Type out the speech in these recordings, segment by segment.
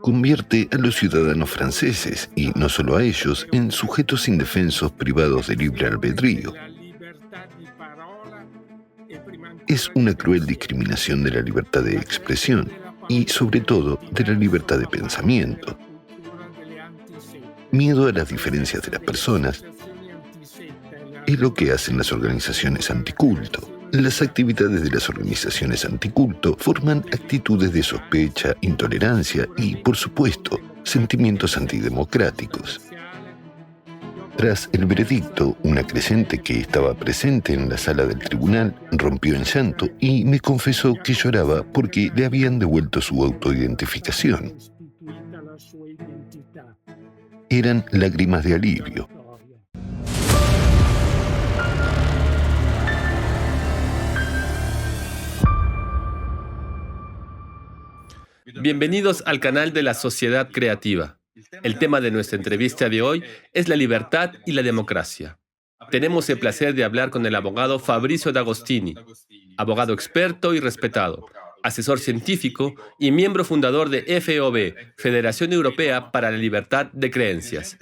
Convierte a los ciudadanos franceses, y no solo a ellos, en sujetos indefensos privados de libre albedrío. Es una cruel discriminación de la libertad de expresión y, sobre todo, de la libertad de pensamiento. Miedo a las diferencias de las personas es lo que hacen las organizaciones anticulto. Las actividades de las organizaciones anticulto forman actitudes de sospecha, intolerancia y, por supuesto, sentimientos antidemocráticos. Tras el veredicto, una creyente que estaba presente en la sala del tribunal rompió en llanto y me confesó que lloraba porque le habían devuelto su autoidentificación. Eran lágrimas de alivio. Bienvenidos al canal de la Sociedad Creativa. El tema de nuestra entrevista de hoy es la libertad y la democracia. Tenemos el placer de hablar con el abogado Fabrizio D'Agostini, abogado experto y respetado, asesor científico y miembro fundador de FEOB, Federación Europea para la Libertad de Creencias.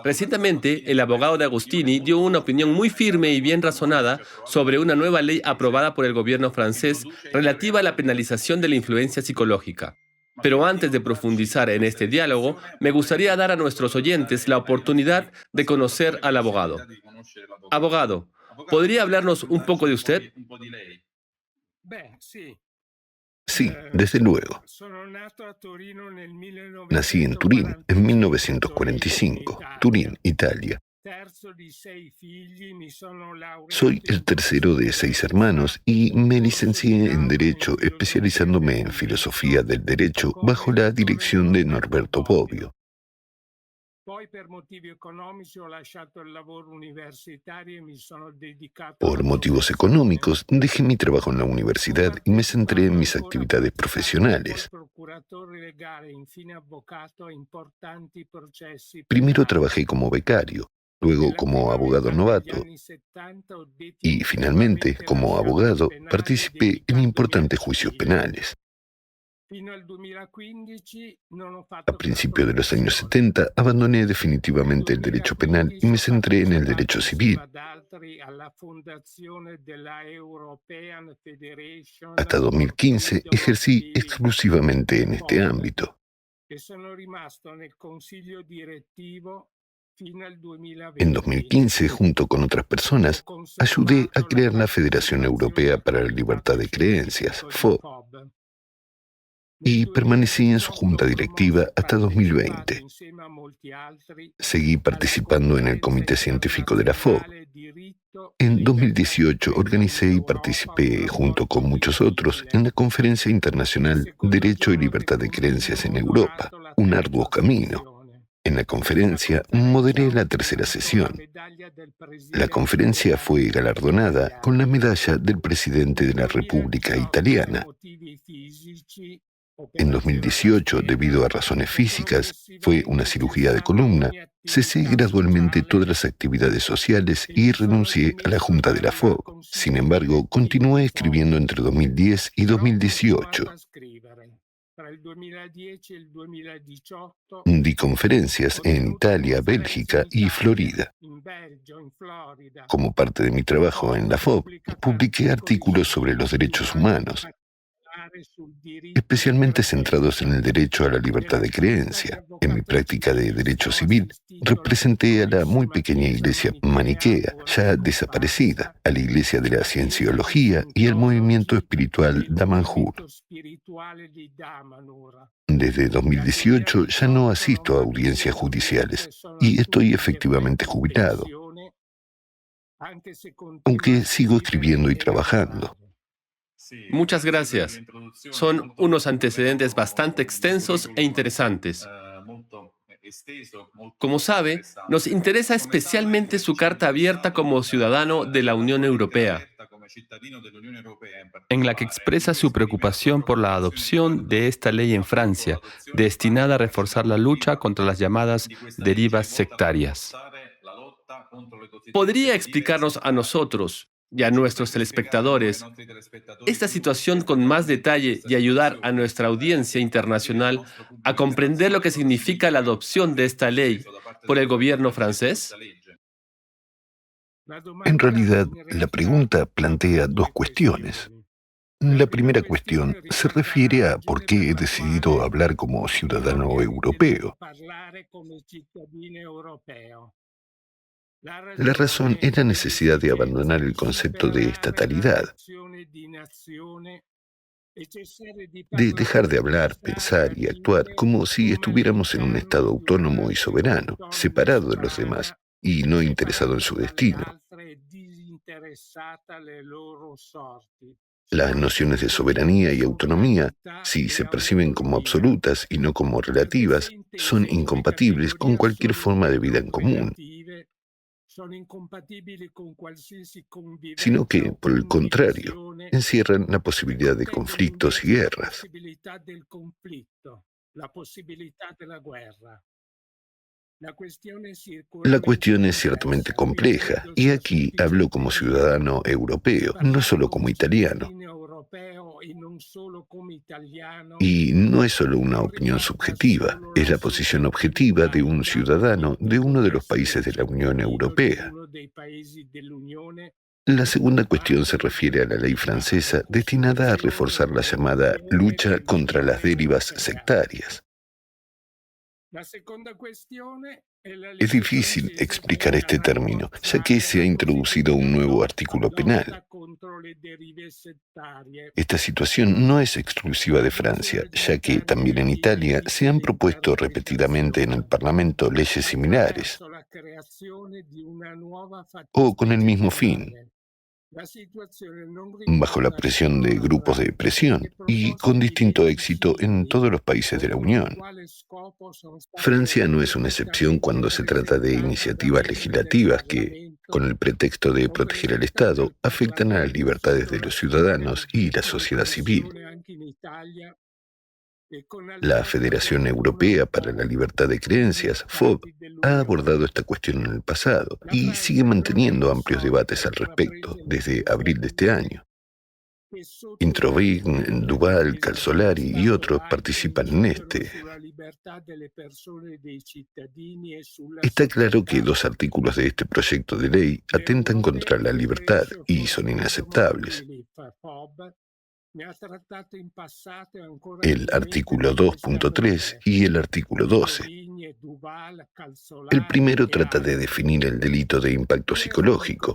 Recientemente, el abogado D'Agostini dio una opinión muy firme y bien razonada sobre una nueva ley aprobada por el gobierno francés relativa a la penalización de la influencia psicológica. Pero antes de profundizar en este diálogo, me gustaría dar a nuestros oyentes la oportunidad de conocer al abogado. Abogado, ¿podría hablarnos un poco de usted? Sí, desde luego. Nací en Turín en 1945, Turín, Italia. Soy el tercero de 6 hermanos y me licencié en Derecho, especializándome en Filosofía del Derecho bajo la dirección de Norberto Bobbio. Por motivos económicos, dejé mi trabajo en la universidad y me centré en mis actividades profesionales. Primero trabajé como becario, luego como abogado novato y, finalmente, como abogado, participé en importantes juicios penales. A principios de los años 70, abandoné definitivamente el derecho penal y me centré en el derecho civil. Hasta 2015 ejercí exclusivamente en este ámbito. En 2015, junto con otras personas, ayudé a crear la Federación Europea para la Libertad de Creencias, FOB, y permanecí en su junta directiva hasta 2020. Seguí participando en el comité científico de la FOB. En 2018 organicé y participé, junto con muchos otros, en la Conferencia Internacional Derecho y Libertad de Creencias en Europa, un arduo camino. En la conferencia moderé la tercera sesión. La conferencia fue galardonada con la medalla del presidente de la República Italiana. En 2018, debido a razones físicas, fue una cirugía de columna, cesé gradualmente todas las actividades sociales y renuncié a la junta de la FOB. Sin embargo, continué escribiendo entre 2010 y 2018. Di conferencias en Italia, Bélgica y Florida. Como parte de mi trabajo en la FOB, publiqué artículos sobre los derechos humanos, especialmente centrados en el derecho a la libertad de creencia. En mi práctica de derecho civil, representé a la muy pequeña iglesia maniquea, ya desaparecida, a la iglesia de la cienciología y al movimiento espiritual Damanhur. Desde 2018 ya no asisto a audiencias judiciales y estoy efectivamente jubilado, aunque sigo escribiendo y trabajando. Muchas gracias. Son unos antecedentes bastante extensos e interesantes. Como sabe, nos interesa especialmente su carta abierta como ciudadano de la Unión Europea, en la que expresa su preocupación por la adopción de esta ley en Francia, destinada a reforzar la lucha contra las llamadas derivas sectarias. ¿Podría explicarnos a nosotros y a nuestros telespectadores esta situación con más detalle y ayudar a nuestra audiencia internacional a comprender lo que significa la adopción de esta ley por el gobierno francés? En realidad, la pregunta plantea dos cuestiones. La primera cuestión se refiere a por qué he decidido hablar como ciudadano europeo. La razón es la necesidad de abandonar el concepto de estatalidad, de dejar de hablar, pensar y actuar como si estuviéramos en un Estado autónomo y soberano, separado de los demás y no interesado en su destino. Las nociones de soberanía y autonomía, si se perciben como absolutas y no como relativas, son incompatibles con cualquier forma de vida en común, sino que, por el contrario, encierran la posibilidad de conflictos y guerras. La cuestión es ciertamente compleja, y aquí hablo como ciudadano europeo, no solo como italiano. Y no es solo una opinión subjetiva, es la posición objetiva de un ciudadano de uno de los países de la Unión Europea. La segunda cuestión se refiere a la ley francesa destinada a reforzar la llamada lucha contra las dérivas sectarias. Es difícil explicar este término, ya que se ha introducido un nuevo artículo penal. Esta situación no es exclusiva de Francia, ya que también en Italia se han propuesto repetidamente en el Parlamento leyes similares, o con el mismo fin, bajo la presión de grupos de presión y con distinto éxito en todos los países de la Unión. Francia no es una excepción cuando se trata de iniciativas legislativas que, con el pretexto de proteger al Estado, afectan a las libertades de los ciudadanos y la sociedad civil. La Federación Europea para la Libertad de Creencias, FOB, ha abordado esta cuestión en el pasado y sigue manteniendo amplios debates al respecto desde abril de este año. Introvign, Duval, Calzolari y otros participan en este. Está claro que dos artículos de este proyecto de ley atentan contra la libertad y son inaceptables. El artículo 2.3 y el artículo 12. El primero trata de definir el delito de impacto psicológico,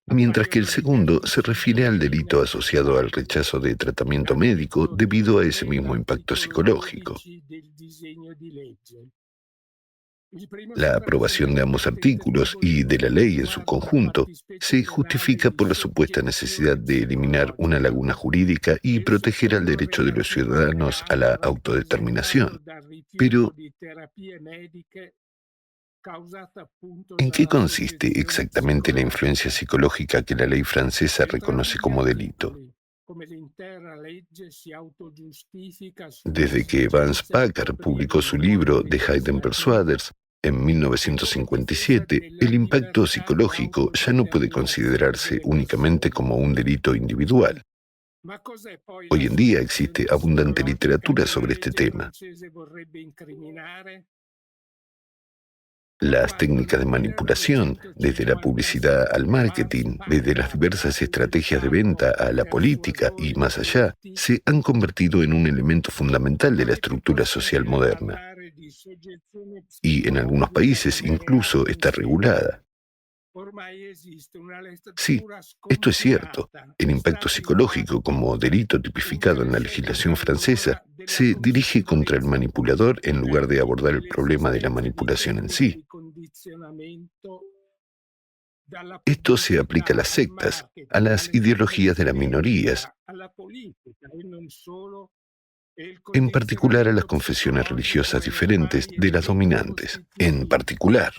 mientras que el segundo se refiere al delito asociado al rechazo de tratamiento médico debido a ese mismo impacto psicológico. La aprobación de ambos artículos y de la ley en su conjunto se justifica por la supuesta necesidad de eliminar una laguna jurídica y proteger el derecho de los ciudadanos a la autodeterminación. Pero, ¿en qué consiste exactamente la influencia psicológica que la ley francesa reconoce como delito? Desde que Vance Packard publicó su libro The Hidden Persuaders en 1957, el impacto psicológico ya no puede considerarse únicamente como un delito individual. Hoy en día existe abundante literatura sobre este tema. Las técnicas de manipulación, desde la publicidad al marketing, desde las diversas estrategias de venta a la política y más allá, se han convertido en un elemento fundamental de la estructura social moderna. Y en algunos países incluso está regulada. Sí, esto es cierto. El impacto psicológico como delito tipificado en la legislación francesa se dirige contra el manipulador en lugar de abordar el problema de la manipulación en sí. Esto se aplica a las sectas, a las ideologías de las minorías, en particular a las confesiones religiosas diferentes de las dominantes, en particular.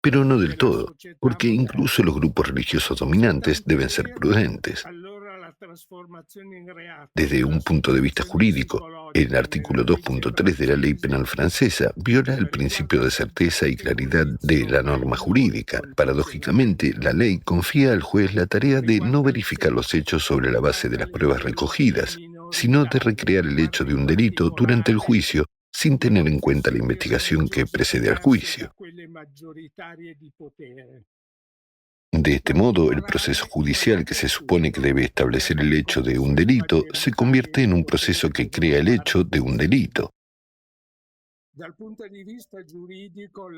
Pero no del todo, porque incluso los grupos religiosos dominantes deben ser prudentes. Desde un punto de vista jurídico, el artículo 2.3 de la ley penal francesa viola el principio de certeza y claridad de la norma jurídica. Paradójicamente, la ley confía al juez la tarea de no verificar los hechos sobre la base de las pruebas recogidas, sino de recrear el hecho de un delito durante el juicio sin tener en cuenta la investigación que precede al juicio. De este modo, el proceso judicial que se supone que debe establecer el hecho de un delito se convierte en un proceso que crea el hecho de un delito.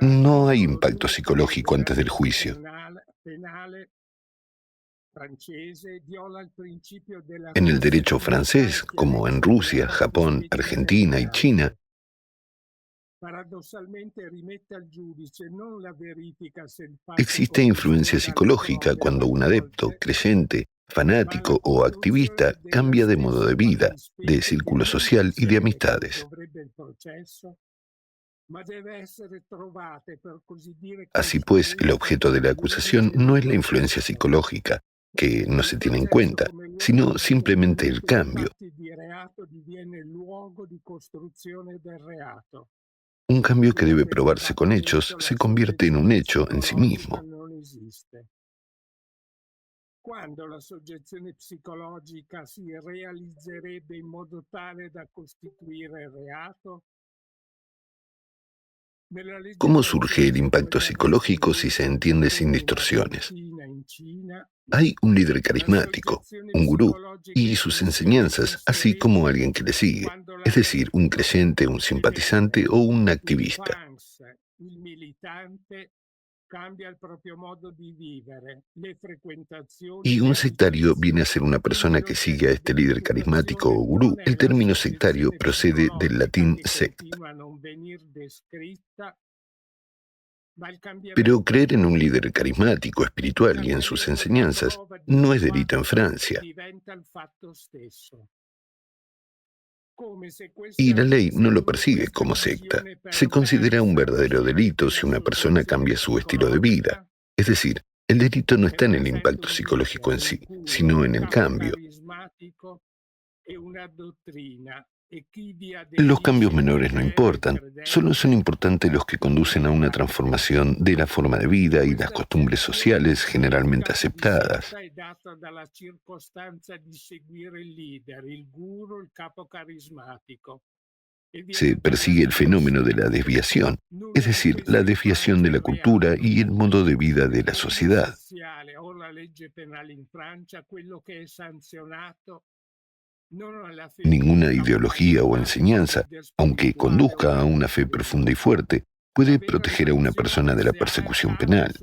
No hay impacto psicológico antes del juicio. En el derecho francés, como en Rusia, Japón, Argentina y China, existe influencia psicológica cuando un adepto, creyente, fanático o activista cambia de modo de vida, de círculo social y de amistades. Así pues, el objeto de la acusación no es la influencia psicológica, que no se tiene en cuenta, sino simplemente el cambio. Un cambio que debe probarse con hechos se convierte en un hecho en sí mismo. Quando la soggezione psicologica si realizzerebbe in modo tale da costituire reato? ¿Cómo surge el impacto psicológico si se entiende sin distorsiones? Hay un líder carismático, un gurú, y sus enseñanzas, así como alguien que le sigue, es decir, un creyente, un simpatizante o un activista. Y un sectario viene a ser una persona que sigue a este líder carismático o gurú. El término sectario procede del latín sect. Pero creer en un líder carismático, espiritual y en sus enseñanzas no es delito en Francia. Y la ley no lo persigue como secta. Se considera un verdadero delito si una persona cambia su estilo de vida. Es decir, el delito no está en el impacto psicológico en sí, sino en el cambio. Los cambios menores no importan, solo son importantes los que conducen a una transformación de la forma de vida y las costumbres sociales generalmente aceptadas. Se persigue el fenómeno de la desviación, es decir, la desviación de la cultura y el modo de vida de la sociedad. Ninguna ideología o enseñanza, aunque conduzca a una fe profunda y fuerte, puede proteger a una persona de la persecución penal.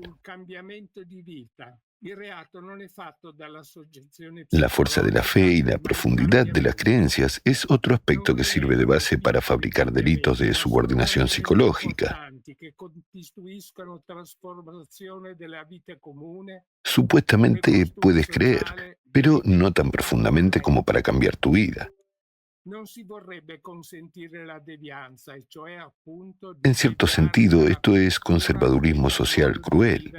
La fuerza de la fe y la profundidad de las creencias es otro aspecto que sirve de base para fabricar delitos de subordinación psicológica. Supuestamente puedes creer, pero no tan profundamente como para cambiar tu vida. En cierto sentido, esto es conservadurismo social cruel.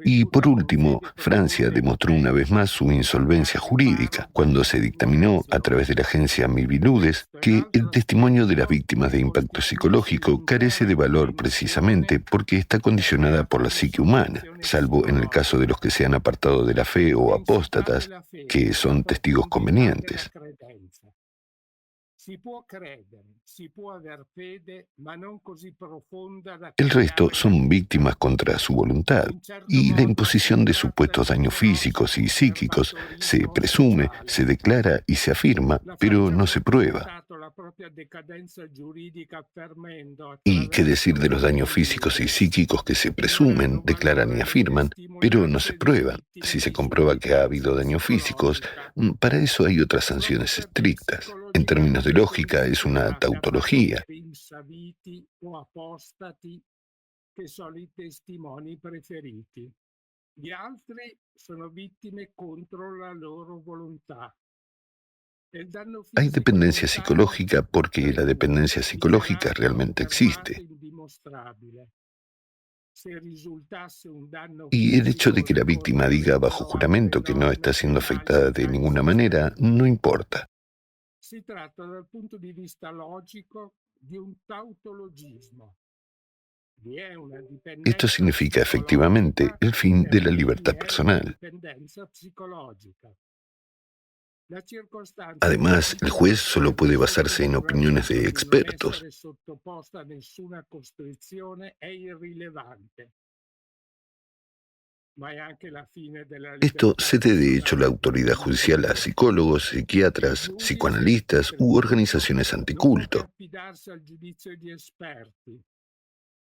Y por último, Francia demostró una vez más su insolvencia jurídica cuando se dictaminó a través de la agencia Miviludes que el testimonio de las víctimas de impacto psicológico carece de valor precisamente porque está condicionada por la psique humana, salvo en el caso de los que se han apartado de la fe o apóstatas, que son testigos convenientes. El resto son víctimas contra su voluntad, y la imposición de supuestos daños físicos y psíquicos se presume, se declara y se afirma, pero no se prueba. ¿Y qué decir de los daños físicos y psíquicos que se presumen, declaran y afirman, pero no se prueban? Si se comprueba que ha habido daños físicos, para eso hay otras sanciones estrictas. En términos de lógica, es una tautología. Hay dependencia psicológica porque la dependencia psicológica realmente existe. Se risultasse un danno Y el hecho de fisico que la víctima diga bajo ricorrente juramento alle que no norme está siendo penali afectada de ninguna manera tradizionali. no importa. Si tratta dal punto di vista logico di un tautologismo. Vi è una Esto dipendenza significa efectivamente psicologica el fin e de la qui vi libertad è una personal. dipendenza psicologica. La circostanza Además, el giuridica juez solo puede espressa basarse en come opiniones de ragione di non expertos. essere sottoposta a nessuna costrizione è irrilevante, ma è anche la fine della Esto libertà cede de hecho la personale autoridad judicial a dell'individuo. psicólogos, Il psiquiatras, giudice, psicoanalistas u oltretutto, organizaciones non può che anticulto. affidarsi al giudizio di esperti.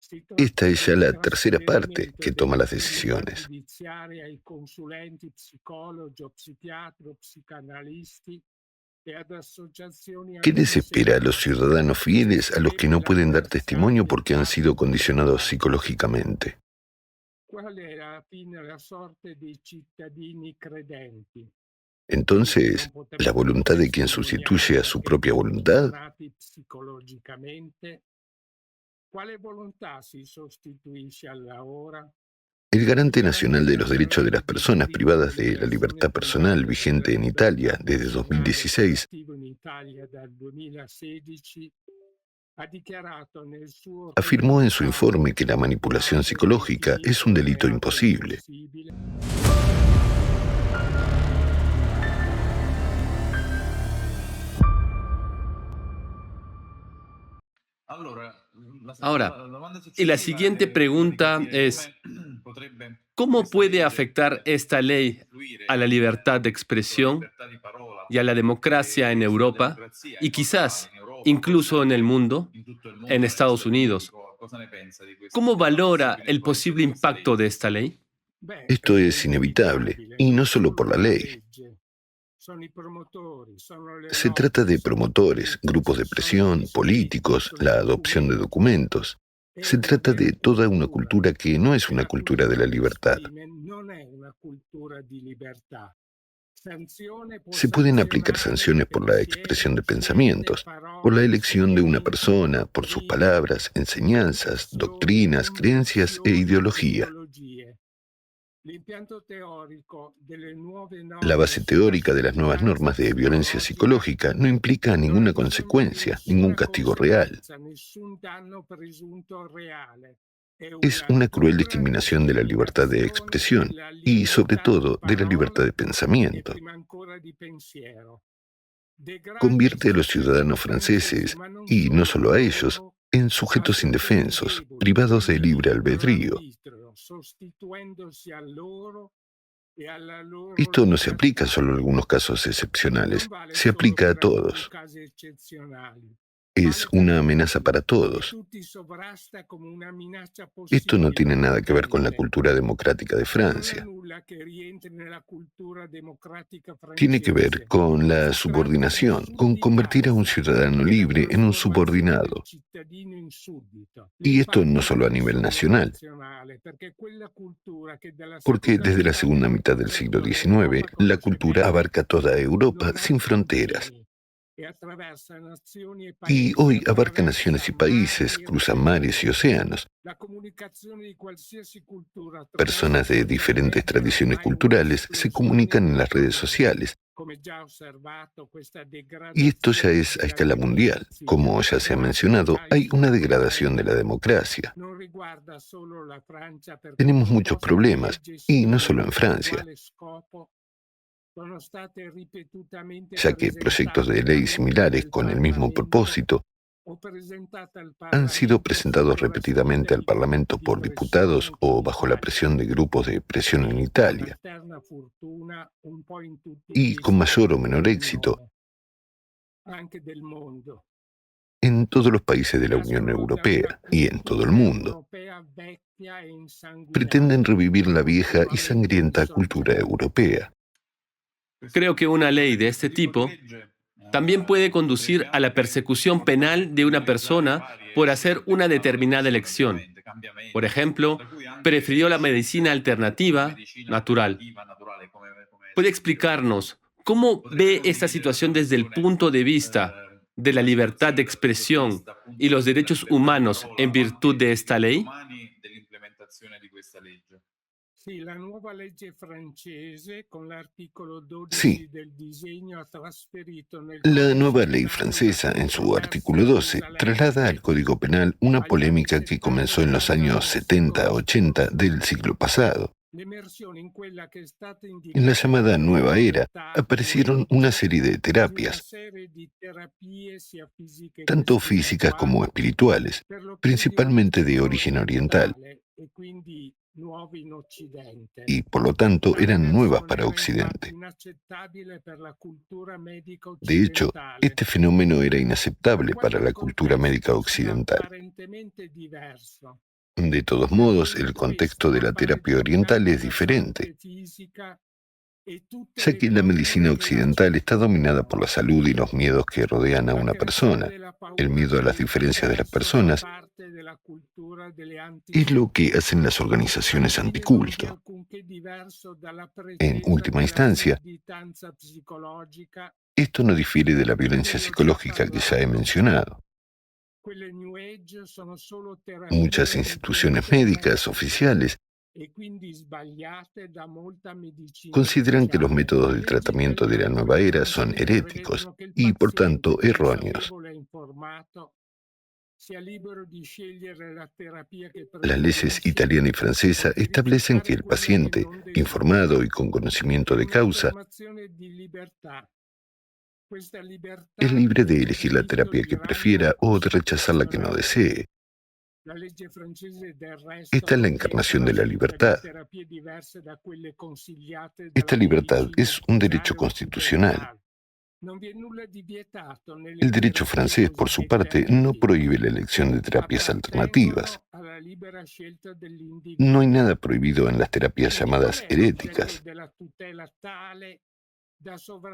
Si Esta tratta es del ya la tercera parte trasferimento que toma las dell'attività decisiones. giudiziaria ai consulenti psicologi o psichiatri o psicanalisti e ad associazioni ¿Qué les espera a los antisetiche. ciudadanos fieles a los que Sarebbe no la pueden dar terza testimonio e porque han sido quarta condicionados fase. psicológicamente? Qual è alla fine la sorte dei cittadini credenti? Quelli che non Entonces, ¿la potrebbero voluntad de quien testimoniare sustituye a su perché propia voluntad? condizionati psicologicamente? Quale volontà si sostituisce alla ora? El garante La nacional de los derechos de ratificazione las di personas diritto privadas delle de la persone libertad personal private della vigente en libertà Italia desde personale 2016 operativo in Italia dal 2016 ha dichiarato nel suo afirmó en su comunicato informe que la manipulación l'atto di psicológica es utilizzo un è delito reato imposible. impossibile. Ahora, y la siguiente pregunta es, ¿cómo puede afectar esta ley a la libertad de expresión y a la democracia en Europa y quizás incluso en el mundo, en Estados Unidos? ¿Cómo valora el posible impacto de esta ley? Beh, Esto è es inevitable, inevitabile, y non no è solo solo por la una ley. legge, sono i promotori, sono le Se trata lobby, de sono i promotores, grupos de politici, sono gli presión, scritti, políticos, sono i la adopción de documenti. documentos. È Se trata un'intera de toda una cultura cultura que no es e una la cultura de cultura la che libertad. esprime non è una cultura di libertà. Sanzione può Se pueden aplicar sanzionare il sanciones por la expresión pensiero, de scelte, pensamientos, por la parole, elección de una sentimenti, persona, por sus dottrine, palabras, enseñanzas, confessioni, doctrinas, creencias e convinzioni o ideología. ideologie. L'impianto teorico delle nuove La norme base sulla teórica de las nuevas sorveglianza normas de violencia psicologica psicológica no implica non ninguna ragiona consecuencia, ningún nessuna castigo real. conseguenza, nessun danno presunto reale. È Es una una cruel dura discriminación de la libertad de discriminazione expresión della y, sobre libertà di todo, de la libertad parola de e pensamiento. prima ancora di pensiero. Degrada i Convierte a los cittadini ciudadanos francesi, franceses, ma non y no solo solo a ellos, loro, en a sujetos cittadini indefensos, deboli, privados de privi di libre libero albedrío. arbitrio, sostituendosi a loro e alla loro Esto no se aplica libertà. solo a algunos casos Non excepcionales, vale se solo aplica a per alcuni todos. casi eccezionali, Es vale per una amenaza tutti para e todos. tutti sovrasta come una minaccia Esto no possibile tiene o nada que ver con la potente. cultura democrática de Non ha Francia. nulla che rientri nella cultura democratica Tiene que ver francese. con la Si tratta di subordinación, con convertir a un sudditanza, ciudadano della libre en un trasformazione del subordinado. cittadino in suddito. Y esto no L'impatto solo a non è nivel solo nacional, nazionale, perché quella cultura che dalla porque seconda desde la metà segunda del mitad del siglo Novecento XIX l'Europa la conosce cultura bene, abarca toda Europa non ha sin fronteras. confini e attraversa nazioni e Y paesi, hoy abarca naciones attraversa y países, mari e cruza mares y fiumi. océanos. La comunicazione di qualsiasi cultura attraverso i Personas de social diferentes media è tradiciones ormai culturales se un'esplosione comunican en las redes permanente. sociales. Come già osservato, questa Y esto ya degradazione es a della escala mundial. democrazia Como ya se ha non affligge mencionado, hay una solo degradación de la l'Europa, democracia. non riguarda solo la Francia perché Tenemos muchos proposte di problemas, legge y no solo simili en con Francia, uguale scopo sono state ripetutamente ya que proyectos de presentate ley all'attenzione similares del con el mismo Parlamento propósito o presentate al han sido Parlamento presentados sotto la repetidamente spinta al Parlamento di por diputados pressioni o come bajo la Italia presión de grupos de presión en e, con Italia, alterna fortuna, un po' in tutti y gli con mayor o Stati menor éxito dell'Unione, anche del mondo. en todos los países de la Nasce Unión una Europea y en todo el cultura mundo. europea vecchia e Pretenden insanguinata, revivir la vieja y nuovamente sangrienta cultura insorgente. europea. Creo que una ley de este tipo también puede conducir a la persecución penal de una persona por hacer una determinada elección. Por ejemplo, prefirió la medicina alternativa natural. ¿Puede explicarnos cómo ve esta situación desde el punto de vista de la libertad de expresión y los derechos humanos en virtud de esta ley? Sì, la nuova legge francese, con l'articolo Sí, 12 del disegno, ha trasferito nel la codice nueva ley penale una francesa, en su artículo controversia 12, traslada al risalente Código Penal una agli anni polémica que 70 comenzó en del los años secolo 70-80 scorso. del siglo pasado. L'emersione in quella che è stata En la indicata llamada come Nueva Era inevitabile aparecieron una legge serie de di una terapias, serie di terapie sia fisiche che tanto físicas como spirituali, espirituales, per lo più di principalmente de origine origen oriental, occidentale e quindi nuove in Occidente. y por lo tanto Tale eran nuevas versione para era infatti Occidente. inaccettabile per la cultura medica De hecho, occidentale, este fenómeno era per inaceptable para quanto la il cultura médica contesto sia occidental. apparentemente diverso. De todos Per modos, via el di contexto questo de la appare terapia oriental dominata es la diferente, salute fisica e tutte ya le que la medicina paure che la occidental está dominada por la circondano. salud y los miedos que rodean a La una creazione persona. della El paura miedo a per las il diferencias de las diverso fa personas parte della cultura delle es lo que hacen antiscienza, las organizaciones ritenevano che anticulto. alcunché diverso dalla En pretesa última della instancia, sudditanza psicologica esto no difiere de la violencia ne ho già psicológica que ya he parlato. mencionado. Quelle New Age sono solo Muchas terapie instituciones ritenute médicas eretiche oficiales e quindi sbagliate da molta medicina consideran que los ufficiale. métodos Le de leggi tratamiento de la italiane nueva era son francesi heréticos prevedono che il y, por paziente tanto, erróneos. consapevole e informato sia libero di scegliere la terapia che Las leyes preferisce italiana y o francesa di establecen que rifiutare el quella che paciente, non informado desidera. y con conocimiento È de causa, un'affermazione di libertà. Questa es libertà libre è de un elegir la diritto terapia di que rango prefiera o de rechazar la que no costituzionale. desee. La legge francese del resto Esta es la non vieta encarnación la de la scelta di libertad. terapie diverse da quelle consigliate Esta dalla libertad medicina es un derecho ufficiale constitucional. occidentale. Non vi è nulla di vietato nelle El derecho terapie francés, por su cosiddette parte, no etiche. prohíbe la elección de terapias alternativas. Appartengono alla libera scelta No hay dell'individuo. nada prohibido en las terapias Quindi qual llamadas è l'oggetto heréticas. della tutela tale da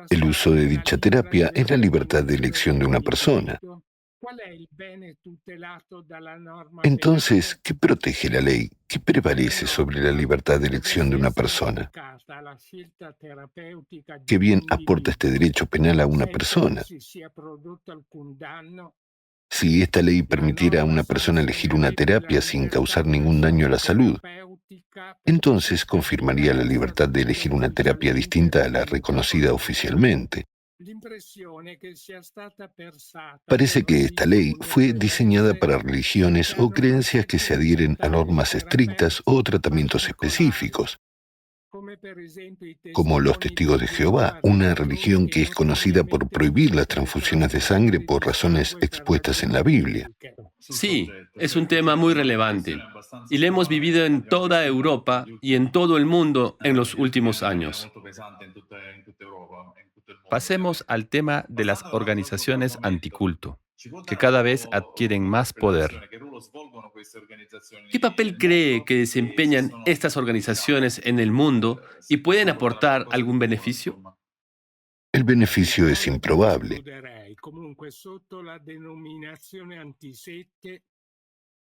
El uso de sovrastare la dicha libera terapia es la libertad de determinazione elección de una persona. dell'individuo? Qual è il bene tutelato dalla norma Entonces, penale? ¿qué protege la ley? ¿Qué Tale prevalece sobre la norma libertad de elección de dovesse una essere persona? applicata alla scelta terapeutica ¿Qué bien aporta este dell'individuo derecho penal a una senza che persona? si sia prodotto alcun danno, Si esta ley la permitiera a norma una persona elegir una sanzionerebbe la terapia sin libertà causar della ningún daño a scelta la salud, terapeutica perché entonces questa è confirmaría la diversa libertad da de quella elegir una terapia ufficialmente distinta a la ritenuta reconocida corretta. oficialmente. L'impressione è che sia stata pensata per Parece que esta ley religioni o fue diseñada credenze para religiones che o hanno creencias que se procetti adhieren a accettati normas estrictas o terapeutici tratamientos particolari, específicos, come per esempio i como los testimoni di testigos de Jehová, Geova, una religione religión che que es conocida por notoriamente prohibir usa las delle transfusiones de sangre trasfusioni por di razones sangue per le expuestas en la cure Biblia. mediche. Sí, es un tema muy relevante y lo hemos vivido en toda Europa y en todo el mundo en los últimos años. Pasemos al tema de las organizaciones anticulto, que cada vez adquieren más poder. ¿Qué papel cree que desempeñan estas organizaciones en el mundo y pueden aportar algún beneficio? El beneficio es Ora ti improbable. escluderei. Comunque sotto la denominazione antisette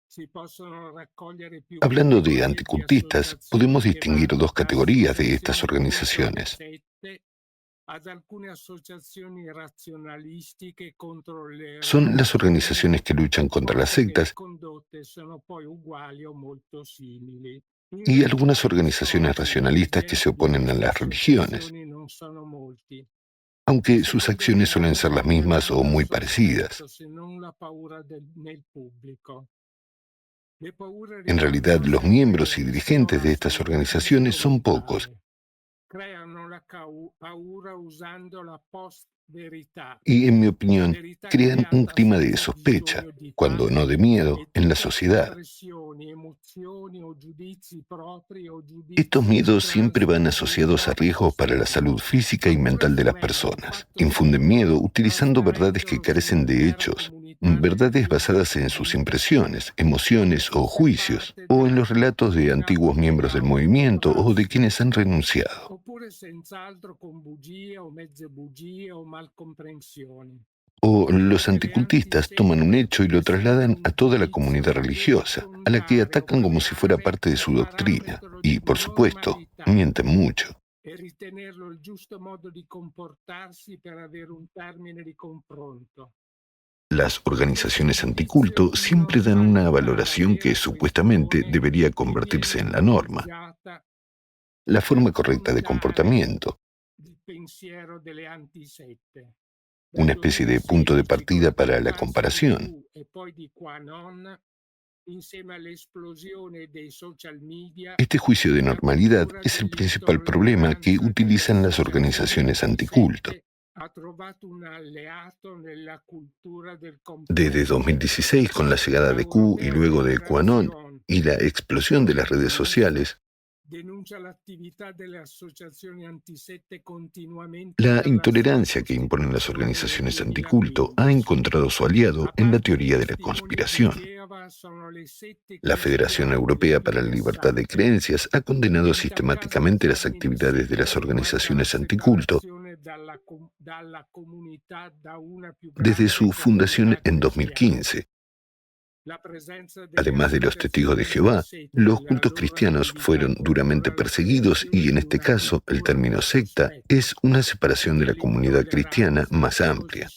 si possono raccogliere più Hablando de categorie di anticultistas, podemos associazioni che distinguir vanno dos da categorías de estas associazioni contro le organizaciones. sette ad alcune associazioni razionalistiche contro le Son las religioni, organizaciones que luchan contra las forse che le sectas condotte sono poi uguali o molto simili. In y realtà algunas gli organizaciones scopi ed racionalistas que se oggetti di oponen a queste las religiones, associazioni non sono molti. aunque sus Secondo acciones me suelen non ser las mismas o motiveranno il muy parecidas. sospetto se non la paura nel pubblico. Le paure En realidad, riguardano los sempre miembros y l'esistono dirigentes de estas organizaciones son pocos assoluto-veritale. Creano la paura usando la post-verità, y, en mi opinión, verità crean un creata clima de senza sospecha, bisogno di cuando no de fatti, miedo, e en la tutte le sociedad. impressioni, emozioni o giudizi propri o Estos giudizi che miedos siempre van asociados a trasmettono riesgos para la salud física y oppure mental de las frenano il personas. fatto Infunden miedo stesso, utilizando verdades que trasferendolo carecen de sull'intera hechos, comunità verdades basadas religiosa en sus coinvolta. impresiones, emociones o Questo è juicios, parte o en della los relatos de cultura antiguos miembros del movimiento o de autoprassi, quienes han renunciado. oppure senz'altro con bugie o mezze bugie o malcomprensioni. O los Perché le anticultistas toman un antisette hecho y lo sembrano trasladan un a toda la giudizio comunidad che deve religiosa, a la que affrontare o atacan como si fuera creare parte de un su doctrina. parametro Y, di por supuesto, normalità mienten mucho. e ritenerlo il giusto modo di comportarsi per avere un termine di confronto. Las organizaciones anticulto siempre dan una valoración que supuestamente debería convertirse en la norma, la forma correcta de comportamiento, una especie de punto de partida para la comparación. Este juicio de normalidad es el principal problema que utilizan las organizaciones anticulto. Desde 2016, con la llegada de Q y luego de QAnon y la explosión de las redes sociales, la intolerancia que imponen las organizaciones anticulto ha encontrado su aliado en la teoría de la conspiración. La Federación Europea para la Libertad de Creencias ha condenado sistemáticamente las actividades de las organizaciones anticulto desde su fundación en 2015. Además de los testigos de Jehová, los cultos cristianos fueron duramente perseguidos y en este caso el término secta es una separación de la comunidad cristiana más amplia.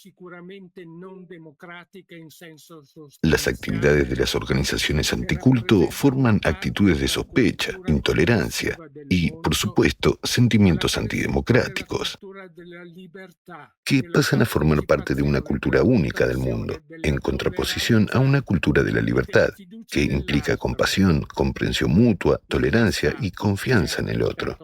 Las actividades de las organizaciones anticulto forman actitudes de sospecha, intolerancia y, por supuesto, sentimientos antidemocráticos, que pasan a formar parte de una cultura única del mundo, en contraposición a una cultura de la libertad, que implica compasión, comprensión mutua, tolerancia y confianza en el otro.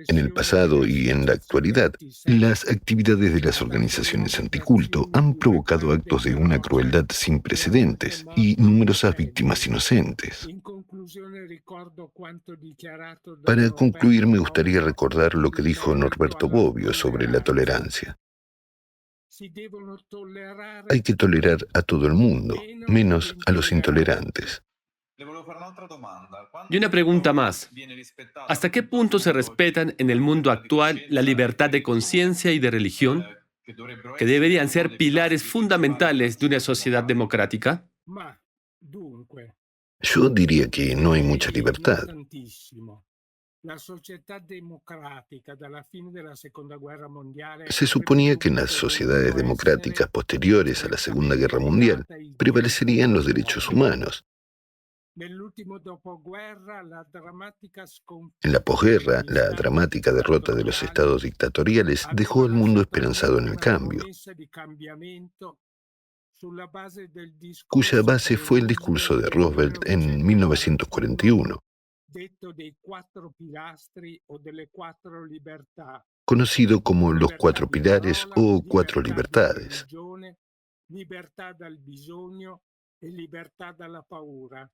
En el pasado y en la actualidad, las actividades de las organizaciones anticulto han provocado actos de una crueldad sin precedentes y numerosas víctimas inocentes. Para concluir, me gustaría recordar lo que dijo Norberto Bobbio sobre la tolerancia. Hay que tolerar a todo el mundo, menos a los intolerantes. Y una pregunta más. ¿Hasta qué punto se respetan en el mundo actual la libertad de conciencia y de religión, que deberían ser pilares fundamentales de una sociedad democrática? Yo diría que no hay mucha libertad. Se suponía que en las sociedades democráticas posteriores a la Segunda Guerra Mundial prevalecerían los derechos humanos. En la posguerra, la dramática derrota de los estados dictatoriales dejó al mundo esperanzado en el cambio, cuya base fue el discurso de Roosevelt en 1941, conocido como los cuatro pilares o cuatro libertades.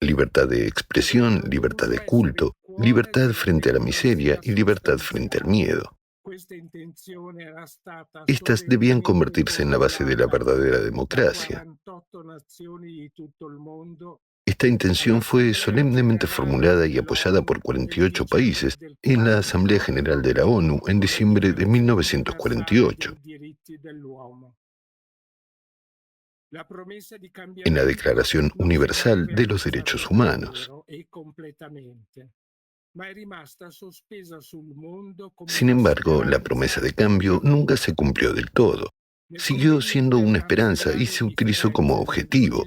Libertad de expresión, libertad de culto, libertad frente a la miseria y libertad frente al miedo. Estas debían convertirse en la base de la verdadera democracia. Esta intención fue solemnemente formulada y apoyada por 48 países en la Asamblea General de la ONU en diciembre de 1948. En la Declaración Universal de los Derechos Humanos. Sin embargo, la promesa de cambio nunca se cumplió del todo. Siguió siendo una esperanza y se utilizó como objetivo.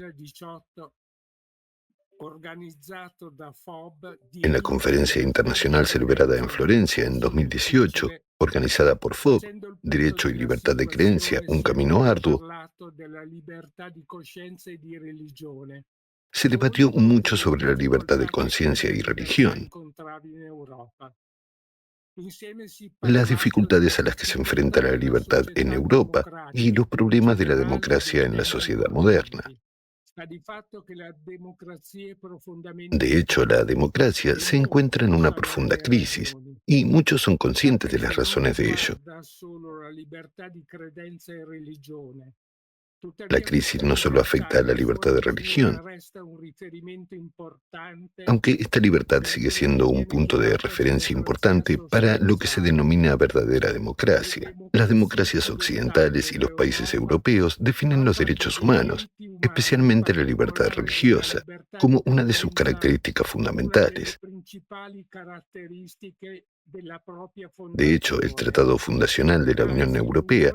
En la conferencia internacional celebrada en Florencia en 2018, organizada por FOB, Derecho y Libertad de Creencia, un camino arduo, se debatió mucho sobre la libertad de conciencia y religión, las dificultades a las que se enfrenta la libertad en Europa y los problemas de la democracia en la sociedad moderna. De hecho, la democracia se encuentra en una profunda crisis y muchos son conscientes de las razones de ello. La crisis no solo afecta a la libertad de religión, aunque esta libertad sigue siendo un punto de referencia importante para lo que se denomina verdadera democracia. Las democracias occidentales y los países europeos definen los derechos humanos, especialmente la libertad religiosa, como una de sus características fundamentales. De hecho, el Tratado Fundacional de la Unión Europea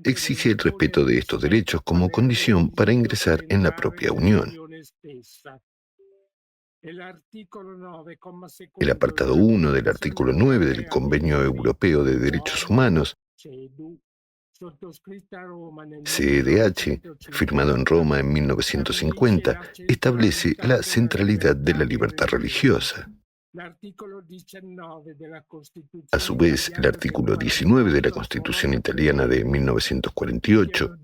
exige el respeto de estos derechos como condición para ingresar en la propia Unión. El apartado 1 del artículo 9 del Convenio Europeo de Derechos Humanos, CEDH, firmado en Roma en 1950, establece la centralidad de la libertad religiosa. A su vez, el artículo 19 de la Constitución italiana de 1948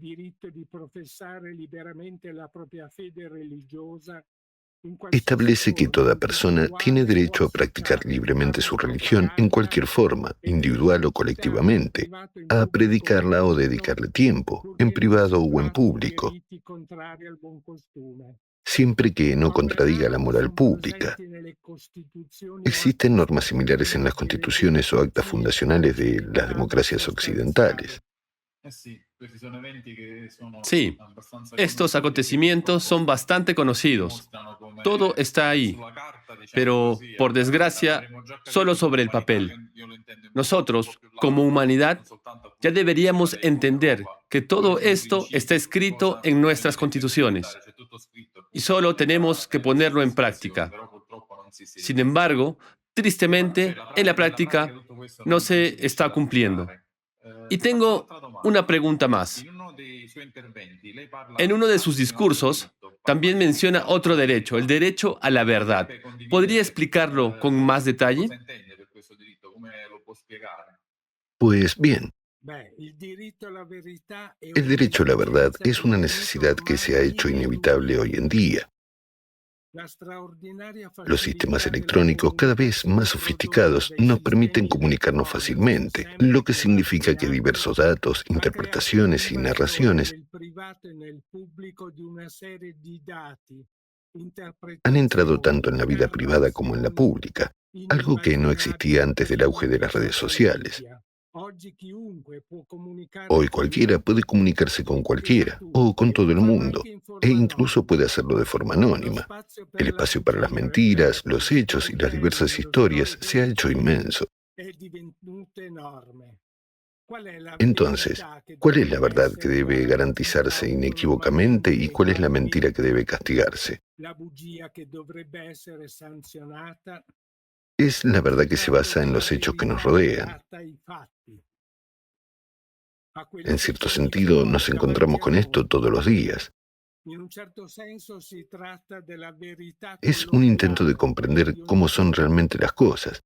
establece que toda persona tiene derecho a practicar libremente su religión en cualquier forma, individual o colectivamente, a predicarla o dedicarle tiempo, en privado o en público, siempre que no contradiga la moral pública. Existen normas similares en las constituciones o actas fundacionales de las democracias occidentales. Sí, estos acontecimientos son bastante conocidos. Todo está ahí, pero, por desgracia, solo sobre el papel. Nosotros, como humanidad, ya deberíamos entender que todo esto está escrito en nuestras constituciones y solo tenemos que ponerlo en práctica. Sin embargo, tristemente, en la práctica no se está cumpliendo. Y tengo una pregunta más. En uno de sus discursos, también menciona otro derecho, el derecho a la verdad. ¿Podría explicarlo con más detalle? Pues bien, el derecho a la verdad es una necesidad que se ha hecho inevitable hoy en día. Los sistemas electrónicos cada vez más sofisticados nos permiten comunicarnos fácilmente, lo que significa que diversos datos, interpretaciones y narraciones han entrado tanto en la vida privada como en la pública, algo que no existía antes del auge de las redes sociales. Hoy cualquiera puede comunicarse con cualquiera o con todo el mundo, e incluso puede hacerlo de forma anónima. El espacio para las mentiras, los hechos y las diversas historias se ha hecho inmenso. Entonces, ¿cuál es la verdad que debe garantizarse inequívocamente y cuál es la mentira que debe castigarse? Es la verdad que se basa en los hechos que nos rodean. En cierto sentido, nos encontramos con esto todos los días. Es un intento de comprender cómo son realmente las cosas,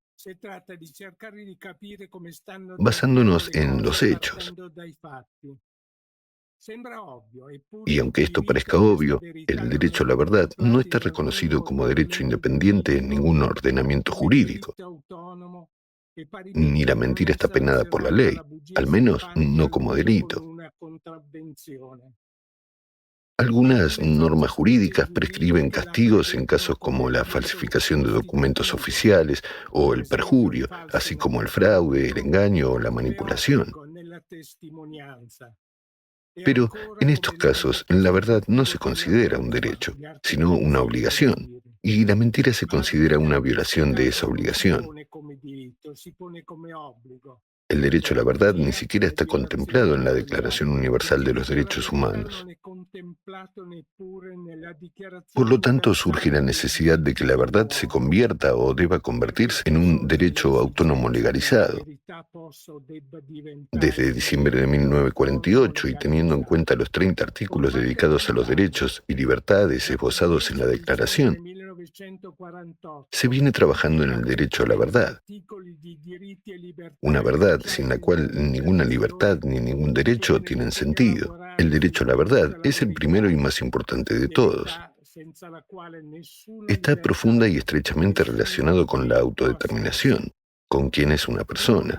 basándonos en los hechos. Y aunque esto parezca obvio, el derecho a la verdad no está reconocido como derecho independiente en ningún ordenamiento jurídico. Ni la mentira está penada por la ley, al menos no como delito. Algunas normas jurídicas prescriben castigos en casos como la falsificación de documentos oficiales o el perjurio, así como el fraude, el engaño o la manipulación. Pero en estos casos, la verdad no se considera un derecho, sino una obligación, y la mentira se considera una violación de esa obligación. El derecho a la verdad ni siquiera está contemplado en la Declaración Universal de los Derechos Humanos. Por lo tanto, surge la necesidad de que la verdad se convierta o deba convertirse en un derecho autónomo legalizado. Desde diciembre de 1948 y teniendo en cuenta los 30 artículos dedicados a los derechos y libertades esbozados en la Declaración, se viene trabajando en el derecho a la verdad. Una verdad sin la cual ninguna libertad ni ningún derecho tienen sentido. El derecho a la verdad es el primero y más importante de todos. Está profunda y estrechamente relacionado con la autodeterminación, con quién es una persona.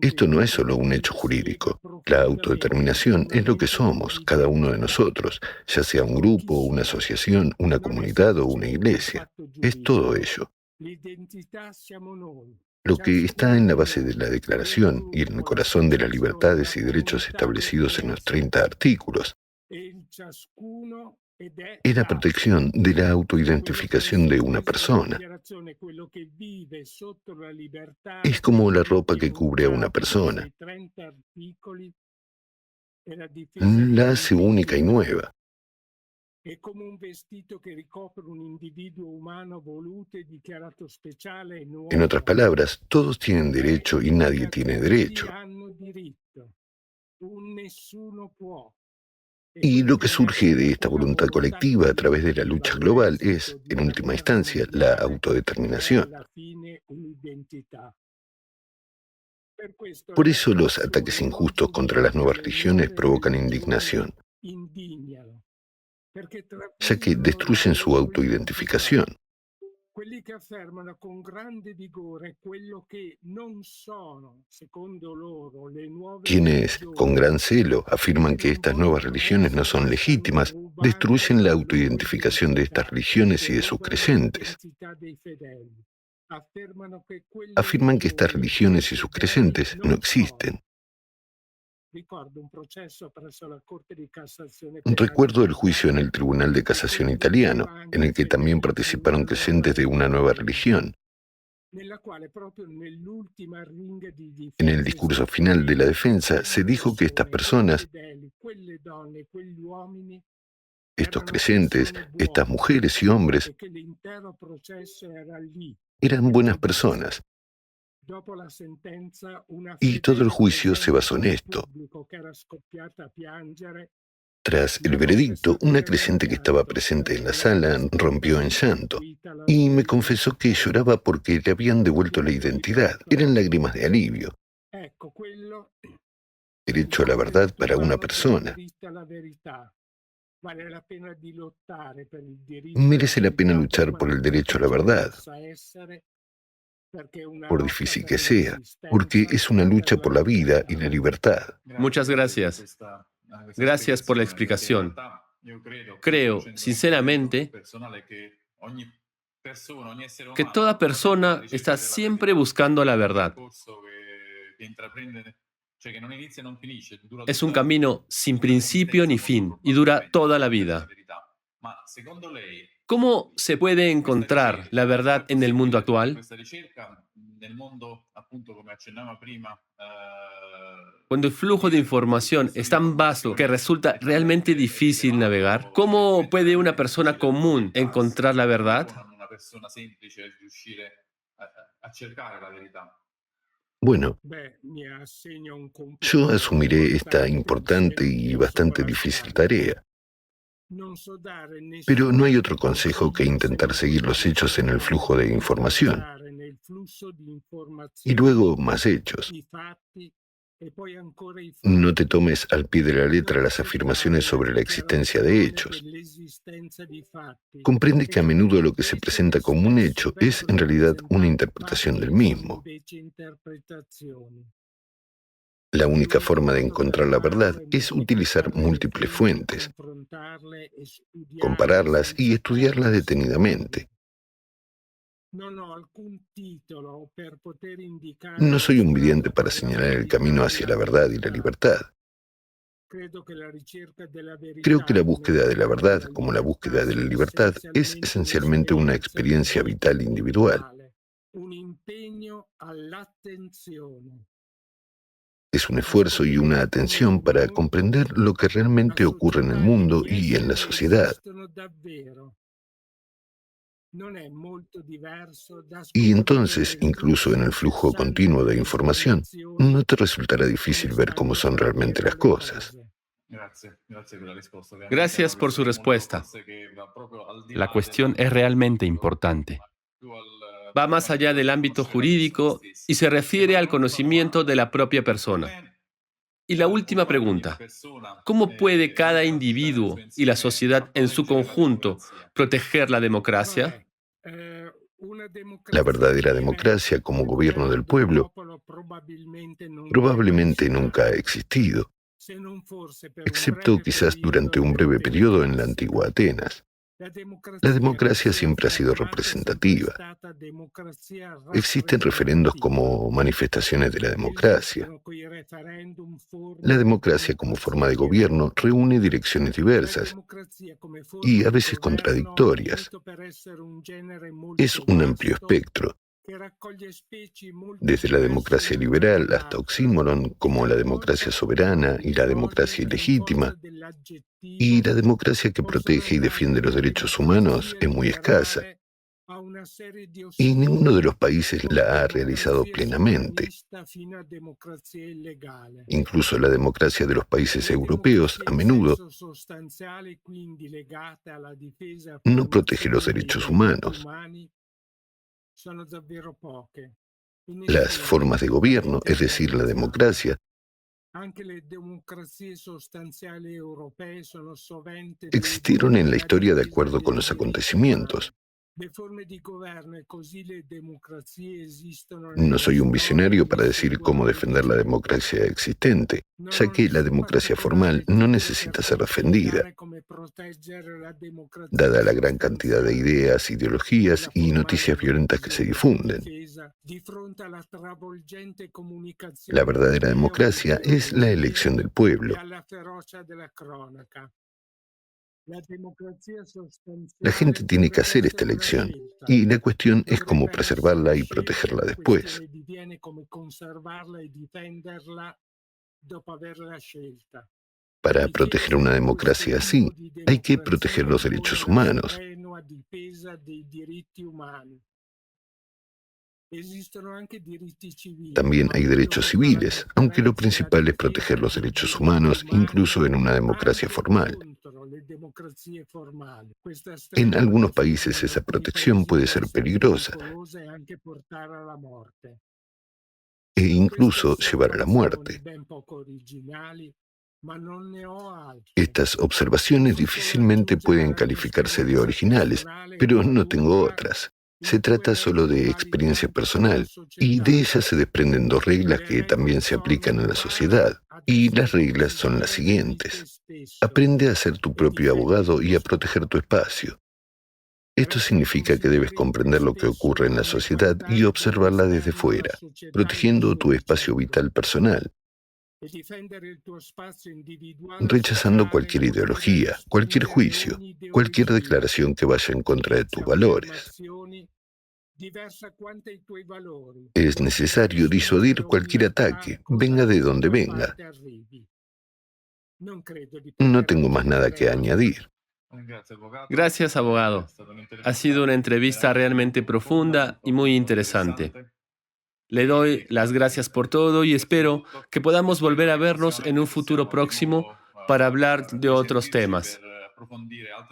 Esto no es solo un hecho jurídico. La autodeterminación es lo que somos, cada uno de nosotros, ya sea un grupo, una asociación, una comunidad o una iglesia. Es todo ello. Lo que está en la base de la Declaración y en el corazón de las libertades y derechos establecidos en los 30 artículos es la protección de la autoidentificación de una persona. Es como la ropa que cubre a una persona. La hace única y nueva. È come un vestito che ricopre un individuo umano voluto e dichiarato speciale e nuovo. En otras palabras, todos tienen derecho y nadie tiene derecho. Tutti hanno diritto, un nessuno può. Y lo que surge de esta voluntad colectiva a través de la lucha global es, en última instancia, la autodeterminación. Por eso los ataques injustos contra las nuevas religiones provocan indignación, ya que destruyen su autoidentificación. Quelli che affermano con grande vigore quello che non sono, secondo loro, le nuove Quienes, con gran celo, afirman que estas nuevas religiones no son legítimas, destruyen la autoidentificación de estas religiones y de sus creyentes. Afirman que estas religiones y sus creyentes no existen. Recuerdo el juicio en el Tribunal de Casación italiano, en el que también participaron creyentes de una nueva religión. En el discurso final de la defensa se dijo que estas personas, estos creyentes, estas mujeres y hombres, eran buenas personas. Y todo el juicio se basó en esto. Tras el veredicto, una creyente que estaba presente en la sala rompió en llanto y me confesó que lloraba porque le habían devuelto la identidad. Eran lágrimas de alivio. Derecho a la verdad para una persona. Merece la pena luchar por el derecho a la verdad, por difícil que sea, porque es una lucha por la vida y la libertad. Muchas gracias. Gracias por la explicación. Creo, sinceramente, que toda persona está siempre buscando la verdad. Es un camino sin principio ni fin y dura toda la vida. ¿Cómo se puede encontrar la verdad en el mundo actual? Cuando el flujo de información es tan vasto que resulta realmente difícil navegar, ¿cómo puede una persona común encontrar la verdad? Bueno, yo asumiré esta importante y bastante difícil tarea. Pero no hay otro consejo que intentar seguir los hechos en el flujo de información. Y luego más hechos. No te tomes al pie de la letra las afirmaciones sobre la existencia de hechos. Comprende que a menudo lo que se presenta como un hecho es en realidad una interpretación del mismo. La única forma de encontrar la verdad es utilizar múltiples fuentes, compararlas y estudiarlas detenidamente. No soy un vidente para señalar el camino hacia la verdad y la libertad. Creo que la búsqueda de la verdad, como la búsqueda de la libertad, es esencialmente una experiencia vital individual. Es un esfuerzo y una atención para comprender lo que realmente ocurre en el mundo y en la sociedad. Y entonces, incluso en el flujo continuo de información, no te resultará difícil ver cómo son realmente las cosas. Gracias por su respuesta. La cuestión es realmente importante. Va más allá del ámbito jurídico y se refiere al conocimiento de la propia persona. Y la última pregunta, ¿cómo puede cada individuo y la sociedad en su conjunto proteger la democracia? La verdadera democracia como gobierno del pueblo probablemente nunca ha existido, excepto quizás durante un breve periodo en la antigua Atenas. La democracia siempre ha sido representativa. Existen referendos como manifestaciones de la democracia. La democracia como forma de gobierno reúne direcciones diversas y a veces contradictorias. Es un amplio espectro, desde la democracia liberal hasta oxímoron como la democracia soberana y la democracia ilegítima. Y la democracia que protege y defiende los derechos humanos es muy escasa. Y ninguno de los países la ha realizado plenamente. Incluso la democracia de los países europeos, a menudo, no protege los derechos humanos. Las formas de gobierno, es decir, la democracia, existieron en la historia de acuerdo con los acontecimientos. No soy un visionario para decir cómo defender la democracia existente, ya que la democracia formal no necesita ser defendida, dada la gran cantidad de ideas, ideologías y noticias violentas que se difunden. La verdadera democracia es la elección del pueblo. La gente tiene que hacer esta elección, y la cuestión es cómo preservarla y protegerla después. Para proteger una democracia así, hay que proteger los derechos humanos. También hay derechos civiles, aunque lo principal es proteger los derechos humanos, incluso en una democracia formal. En algunos países esa protección puede ser peligrosa e incluso llevar a la muerte. Estas observaciones difícilmente pueden calificarse de originales, pero no tengo otras. Se trata solo de experiencia personal, y de ellas se desprenden dos reglas que también se aplican a la sociedad. Y las reglas son las siguientes. Aprende a ser tu propio abogado y a proteger tu espacio. Esto significa que debes comprender lo que ocurre en la sociedad y observarla desde fuera, protegiendo tu espacio vital personal, rechazando cualquier ideología, cualquier juicio, cualquier declaración que vaya en contra de tus valores. Es necesario disuadir cualquier ataque, venga de donde venga. No tengo más nada que añadir. Gracias, abogado. Ha sido una entrevista realmente profunda y muy interesante. Le doy las gracias por todo y espero que podamos volver a vernos en un futuro próximo para hablar de otros temas.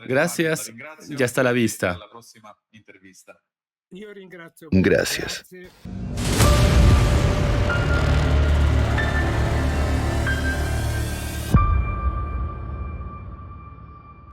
Gracias y hasta la vista. Gracias.